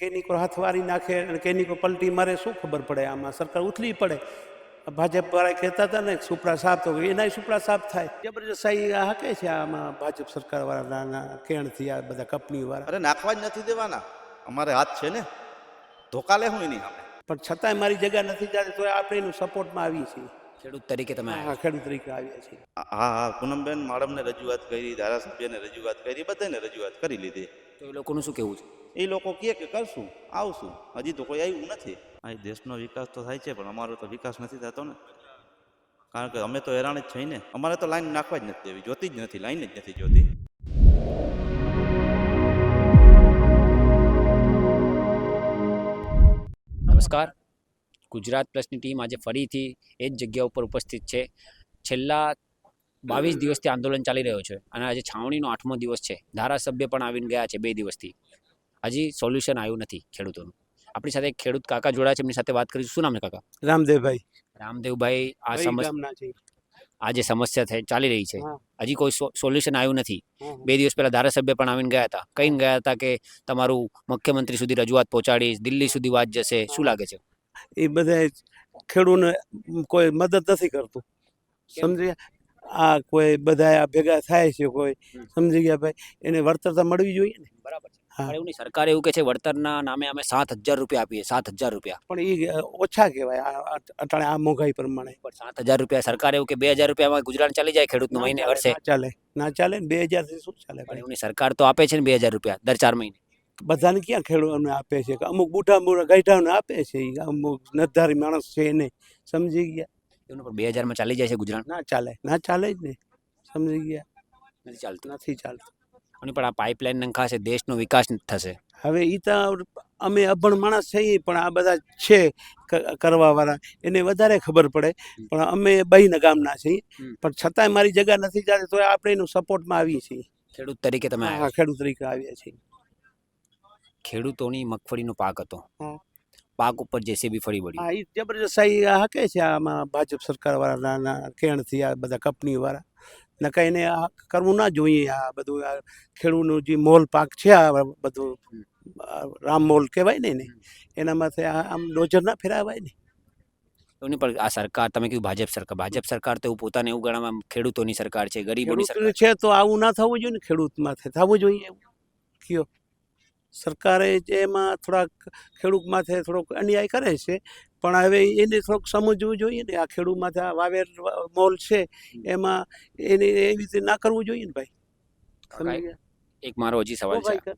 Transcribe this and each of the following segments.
કેનિકો હાથ વારી નાખે અને કેનિકો પલટી મારે શું ખબર પડે? આમાં સરકાર ઉથલી પડે. ભાજપ વાળા કહેતા હતા ને સુપડા સાફ તો એનાય સુપડા સાફ થાય. જબરજસ્તી હાકે છે આમાં ભાજપ સરકાર વાળાના કેણથી આ બધા કંપની વાળા. અરે નાખવા જ નથી દેવાના, અમારે હાથ છે ને, ધોકા લે હું એની સામે. પણ છતાંય મારી જગ્યા નથી જતી તો આપણે એનું સપોર્ટમાં આવીએ છીએ. ખેડૂત તરીકે તમે હા, ખેડૂત તરીકે આવીએ છીએ. હા, પૂનમબેન માડમને રજૂઆત કરી, ધારાસભ્યને રજૂઆત કરી, બધાને રજૂઆત કરી લીધી. તો એ લોકોનું શું કહેવું છે? એ લોકો કહે કે કરશું, આવશું, હજી તો કોઈ આવ્યું નથી. અહીં દેશનો વિકાસ તો થાય છે પણ અમારો તો વિકાસ નથી થતો ને, કારણ કે અમે તો હેરાન જ છીએ ને. અમારે તો લાઈન નાખવા જ નથી દેવી, જોતી જ નથી, લાઈન જ નથી જોતી. નમસ્કાર, ગુજરાત પ્લસની ટીમ આજે ફરીથી એ જ જગ્યા ઉપર ઉપસ્થિત છે. છેલ્લા 22 દિવસથી આંદોલન ચાલી રહ્યો છે અને આજે છાવણીનો 8મો દિવસ છે. ધારાસભ્ય પણ આવીને ગયા છે 2 દિવસથી. હજી સોલ્યુશન આવ્યું નથી ખેડૂતોનું. આપણી સાથે એક ખેડૂત કાકા જોડાયા છે, એમની સાથે વાત કરીશું. શું નામ છે કાકા? રામદેવભાઈ. રામદેવભાઈ, આ જે સમસ્યા ચાલી રહી છે, હા. હજી કોઈ સોલ્યુશન આવ્યું નથી. 2 દિવસ પહેલા ધારાસભ્ય પણ આવીને ગયા હતા, કહીને ગયા હતા કે તમારું મુખ્યમંત્રી સુધી રજૂઆત પહોંચાડીશ, દિલ્હી સુધી વાત જશે. શું લાગે છે? એ બધા ખેડૂતને કોઈ મદદ નથી કરતું, સમજી ગયા? આ કોઈ બધા ભેગા થાય છે, કોઈ સમજી ગયા ભાઈ, એને વળતર તો મળવી જોઈએ ને. બરાબર છે. હા. પણ એવું નહીં, સરકાર એવું કહે છે વળતરના નામે અમે 7,000 રૂપિયા આપીએ. 7,000 રૂપિયા પણ એ ઓછા કહેવાય અટાણે આ મોંઘાઈ પ્રમાણે. પણ 7,000 રૂપિયા સરકાર એવું કે 2,000 રૂપિયામાં ગુજરાન ચાલી જાય ખેડૂતનું મહિને વર્ષે. ના ચાલે, ના ચાલે ને. 2,000 થી શું ચાલે પણ ભાઈ? એવું નહીં, સરકાર તો આપે છે ને 2,000 રૂપિયા દર 4 મહિને. બધાને ક્યાં ખેડૂતોને આપે છે? અમુક બુઢા ગાઈઠાઓને આપે છે, અમુક નધારી માણસ છે એને, સમજી ગયા? એવું પણ 2,000માં ચાલી જાય છે ગુજરાન? ના ચાલે, ના ચાલે જ ને, સમજી ગયા? નથી ચાલતું. નથી ચાલતું. અને પણ આ પાઇપલાઇન નંખાશે, દેશનો વિકાસ થશે. હવે એ તો અમે અભણ માણસ છીએ, પણ આ બધા છે કરવા વાળા, એને વધારે ખબર પડે. પણ અમે બહીના ગામના છીએ, પણ છતાંય મારી જગ્યા નથી જતી તો આપણે એનું સપોર્ટમાં આવીએ છીએ. ખેડૂત તરીકે તમે હા, ખેડૂત તરીકે આવીએ છીએ. ખેડૂતોની મગફળીનો પાક હતો, હા. પાક ઉપર જેસીબી ફરી વળી. હા, એ જબરજસ્તી હાકે છે આમાં ભાજપ સરકાર વાળાના કેણથી આ બધા કંપની વાળા. નકા એને આ કરવું ના જોઈએ. આ બધું આ ખેડૂતનું જે મોલ પાક છે, આ બધું રામ મોલ કહેવાય ને એને, એના માથે આમ નોજર ના ફેરાવાય ને. એની પણ આ સરકાર, તમે કીધું ભાજપ સરકાર તો એવું પોતાને એવું ગણવામાં ખેડૂતોની સરકાર છે, ગરીબોની સરકાર ખેડૂતોની છે તો આવું ના થવું જોઈએ ને. ખેડૂત માથે થવું જોઈએ એવું કયો? સરકારે જે એમાં થોડાક ખેડૂત માથે થોડોક અન્યાય કરે છે, પણ હવે એને થોડુંક સમજવું જોઈએ ને. આ ખેડૂત માથે આ વાવેર મોલ છે, એમાં એને એવી રીતે ના કરવું જોઈએ ને ભાઈ. સમજી ગયા? એક મારો હજી સવાલ છે.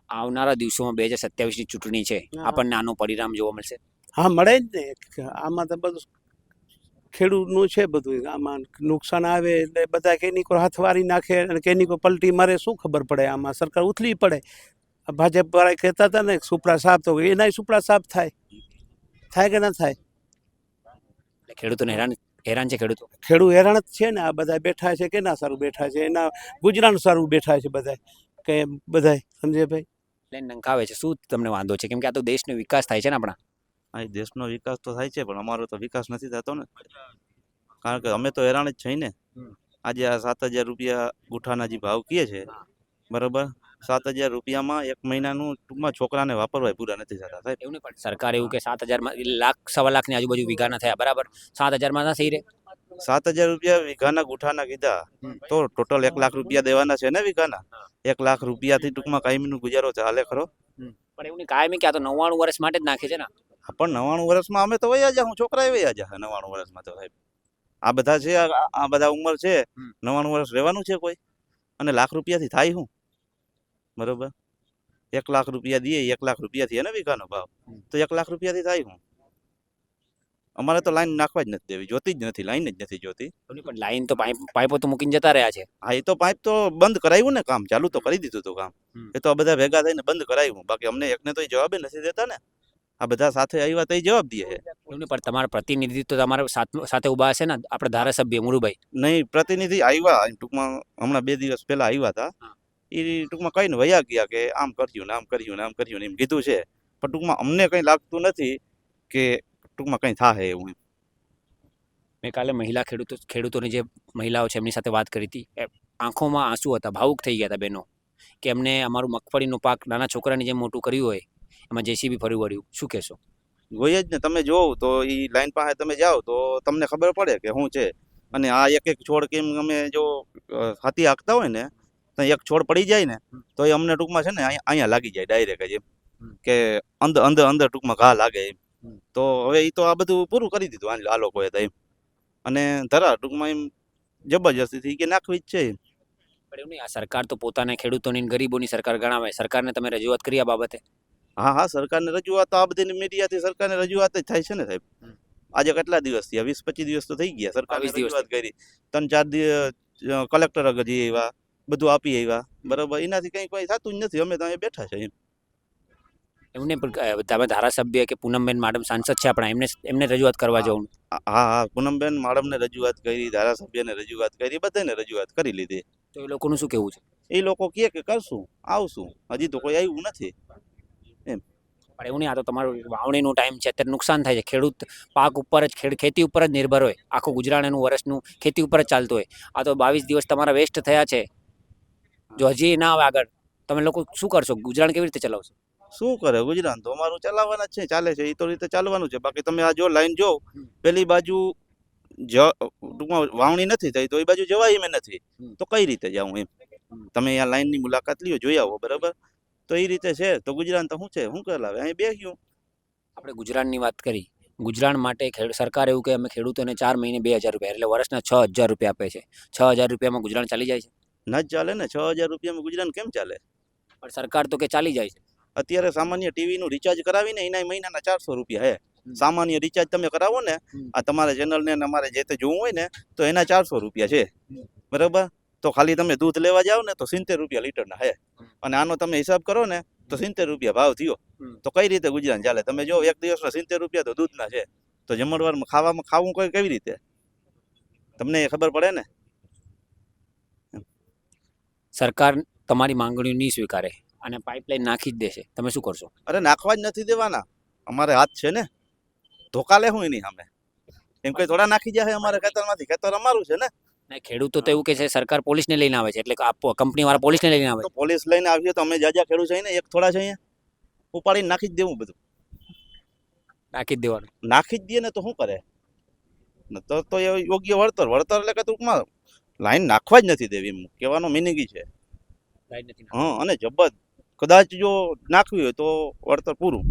આવનારા દિવસોમાં 2027ની ચૂંટણી છે, આપણને આનું પરિણામ જોવા મળશે? હા, મળે જ ને. આમાં તો બધું ખેડૂતનું છે બધું. આમાં નુકસાન આવે એટલે બધા કેનિકો હાથ વારી નાખે અને કેનિકો પલટી મારે શું ખબર પડે? આમાં સરકાર ઉથલી પડે. ભાજપ વાળા કહેતા હતા ને સુપડા સાફ તો એનાય સુપડા સાફ થાય. થાય કે ના થાય? ખેડૂતોને હેરાન છે. ખેડૂત હેરાન જ છે ને. આ બધા બેઠા છે કે ના સારું બેઠા છે? એના ગુજરાન સારું બેઠા છે બધા, કે બધા, સમજે ભાઈ? લઈને નંખાવે છે. શું તમને વાંધો છે? કેમ કે આ તો દેશનો વિકાસ થાય છે ને આપણા. અહીં દેશનો વિકાસ તો થાય છે પણ અમારો તો વિકાસ નથી થતો ને, કારણ કે અમે તો હેરાન જ છીએ ને. આજે આ 7,000 રૂપિયા ગુઠાના જે ભાવ કહે છે, બરાબર, 7,000 રૂપિયામાં એક મહિનાનું ટૂંકમાં છોકરાને વાપરવાય પૂરા નથી થતા સાહેબ. એવું નહીં, પણ સરકાર એવું કે 7,000માં લાખ, 1.25 લાખની આજુબાજુ વીઘાના થયા, બરાબર? 7,000માં ના થઈ રહે? 7,000 રૂપિયા વીઘાના ગુઠાના કીધા તો ટોટલ 1 લાખ રૂપિયા દેવાના છે ને વીઘાના. 1 લાખ રૂપિયાથી ટૂંકમાં કાયમીનો ગુજારો ચાલે ખરો? પણ એવું નહીં, કાયમી કે આ તો 99 વર્ષ માટે જ નાખે છે ને. પણ 99 વર્ષમાં અમે તો વયા જા, હું છોકરાએ વયા જા 99 વર્ષમાં તો સાહેબ. આ બધા છે, આ બધા ઉંમર છે, 99 વર્ષ રહેવાનું છે કોઈ? અને લાખ રૂપિયાથી થાય શું? બરોબર, 1 લાખ રૂપિયા દઈએ, 1 લાખ રૂપિયાથી એને વીઘાનો ભાવ, તો 1 લાખ રૂપિયાથી થાય શું? અમારે તો લાઈન નાખવા જ નથી દેવી, જોતી જ નથી, લાઈન જ નથી જોતી. પણ લાઈન તો પાઇપો તો મૂકીને જતા રહ્યા છે. હા, એ તો પાઇપ તો બંધ કરાવ્યું ને, કામ ચાલુ તો કરી દીધું હતું કામ. એ તો બધા ભેગા થઈને બંધ કરાવ્યું, બાકી અમને એકને તો જવાબ નથી દેતા ને. આ બધા સાથે આવ્યા તો જવાબ દે છે. એવું નહીં, પણ તમારા પ્રતિનિધિત્વ તમારા સાથે ઊભા હશે ને, આપણે ધારાસભ્ય મુરુભાઈ. નહીં, પ્રતિનિધિ આવ્યા ટૂંકમાં, હમણાં 2 દિવસ પહેલા આવ્યા હતા. એ ટૂંકમાં કહીને વયા ગયા કે આમ કર્યું ને આમ કર્યું ને આમ કર્યું ને એમ કીધું છે, પણ ટૂંકમાં અમને કંઈ લાગતું નથી કે ટૂંકમાં કંઈ થાય એવું. મેં કાલે ખેડૂતોની જે મહિલાઓ છે એમની સાથે વાત કરી હતી. આંખોમાં આંસુ હતા, ભાવુક થઈ ગયા હતા બહેનો, કે એમને અમારું મગફળીનો પાક નાના છોકરાની જેમ મોટું કર્યું હોય, એમાં જેસીબી ફરી વળ્યું, શું કહેશો? જોઈએ જ ને, તમે જોવો તો એ લાઈન પાસે તમે જાઓ તો તમને ખબર પડે કે શું છે. અને આ એક એક છોડ કેમ અમે જો હાથી હાંકતા હોય ને તો એક છોડ પડી જાય ને તો એ અમને ટૂંકમાં છે ને અહીંયા લાગી જાય ડાયરેક્ટ જ એમ કે અંદર અંદર અંદર ટૂંકમાં ઘા લાગે એમ. તો હવે એ તો આ બધું પૂરું કરી દીધું આ લોકોએ તો એમ. અને ધરા ટૂંકમાં એમ જબરજસ્તીથી કે નાખવી જ છે એમ. પણ એવું નહીં, આ સરકાર તો પોતાને ખેડૂતોની ને ગરીબોની સરકાર ગણાવે. સરકારને તમે રજૂઆત કરી આ બાબતે? હા હા, સરકારને રજૂઆત તો આ બધી મીડિયાથી સરકારને રજૂઆત જ થાય છે ને સાહેબ. આજે કેટલા દિવસ થયા? 20-25 દિવસ તો થઈ ગયા સરકારને 22 દિવસ રજૂઆત કરી. 3-4 દિવસ કલેક્ટર આગળ જઈ આવ્યા, બધું આપી આવ્યા, બરાબર. એનાથી કંઈ કોઈ થતું જ નથી. અમે તો અહીંયા બેઠા છે એમ. એમને પણ તમે ધારાસભ્ય કે પૂનમબેન માડમ સાંસદ છે આપણા, એમને રજૂઆત કરવા જવું? હા હા, પૂનમબેન માડમને રજૂઆત કરી, ધારાસભ્યને રજૂઆત કરી, બધાને રજૂઆત કરી લીધી. તો એ લોકોનું શું કહેવું છે? એ લોકો કહે કે કરશું, આવશું, હજી તો કોઈ આવ્યું નથી. પણ એવું નહીં, આ તો તમારું વાવણીનું ટાઈમ છે, અત્યારે નુકસાન થાય છે. ખેડૂત પાક ઉપર જ ખેતી ઉપર જ નિર્ભર હોય, આખું ગુજરાન એનું વર્ષનું ખેતી ઉપર જ ચાલતું હોય. આ તો 22 દિવસ તમારા વેસ્ટ થયા છે. જો હજી ના આવે આગળ, તમે લોકો શું કરશો? ગુજરાન કેવી રીતે ચલાવશો? શું કરે ગુજરાન? તો અમારું ચલાવવાના જ છે, ચાલે છે એ તો રીતે ચાલવાનું છે. બાકી તમે આ જો લાઈન જો, પેલી બાજુ ટૂંકમાં વાવણી નથી થઈ તો એ બાજુ જવાય એમ નથી. તો કઈ રીતે જાઉં એમ? તમે આ લાઈનની મુલાકાત લ્યો, જોઈ આવો, બરાબર. તો એ રીતે છે તો ગુજરાન તો શું છે, શું કરાવે? અહીં બેસ્યું. આપણે ગુજરાનની વાત કરી. ગુજરાન માટે સરકાર એવું કે અમે ખેડૂતોને 4 મહિને 2000 રૂપિયા, એટલે વર્ષના 6000 રૂપિયા આપે છે. 6000 રૂપિયામાં ગુજરાન ચાલી જાય છે? ના જ ચાલે ને. 6000 રૂપિયામાં ગુજરાન કેમ ચાલે? પણ સરકાર તો કે ચાલી જાય છે. અત્યારે સામાન્ય ટીવી નું રિચાર્જ કરાવીને એના મહિનાના 400 રૂપિયા હે. સામાન્ય રિચાર્જ તમે કરાવો ને, આ તમારા ચેનલ ને અમારે જે તે જોવું હોય ને, તો એના 400 રૂપિયા છે, બરાબર. તો ખાલી તમે દૂધ લેવા જાઓ ને તો 70 રૂપિયા લીટરના હે. અને આનો તમે હિસાબ કરો ને તો 70 રૂપિયા ભાવ થયો. તો કઈ રીતે ગુજરાન ચાલે? તમે જો એક દિવસના 70 રૂપિયા તો દૂધના છે, તો જમણવારમાં ખાવું કોઈ કેવી રીતે? તમને ખબર પડે ને. સરકાર તમારી માંગણીઓ નહીં સ્વીકારે અને પાઇપલાઇન નાખી જ દેશે, તમે શું કરશો? અરે નાખવા જ નથી દેવાના. અમારે હાથ છે ને, ધોકા લે હું એની સામે? એમ કઈ થોડા નાખી જાય અમારે ખેતરમાંથી? ખેતર અમારું છે ને. ખેડૂતો તો એવું કે છે સરકાર પોલીસને લઈને આવે છે, એટલે કંપની વાળા પોલીસને લઈને આવે તો પોલીસ લઈને આવીએ તો અમે જાજા ખેડૂત છે ને, એક થોડા છે અહીંયા? ઉપાડીને નાખી જ દેવું બધું. નાખી જ દેવાનું. નાખી જ દઈએ ને તો શું કરે? તો એ યોગ્ય વળતર એટલે કે ટૂંકમાં લાઈન નાખવા જ નથી દેવી, એમ કહેવાનો મિનિંગ છે. હા, અને કદાચ જો નાખવી હોય તો વળતર પૂરું.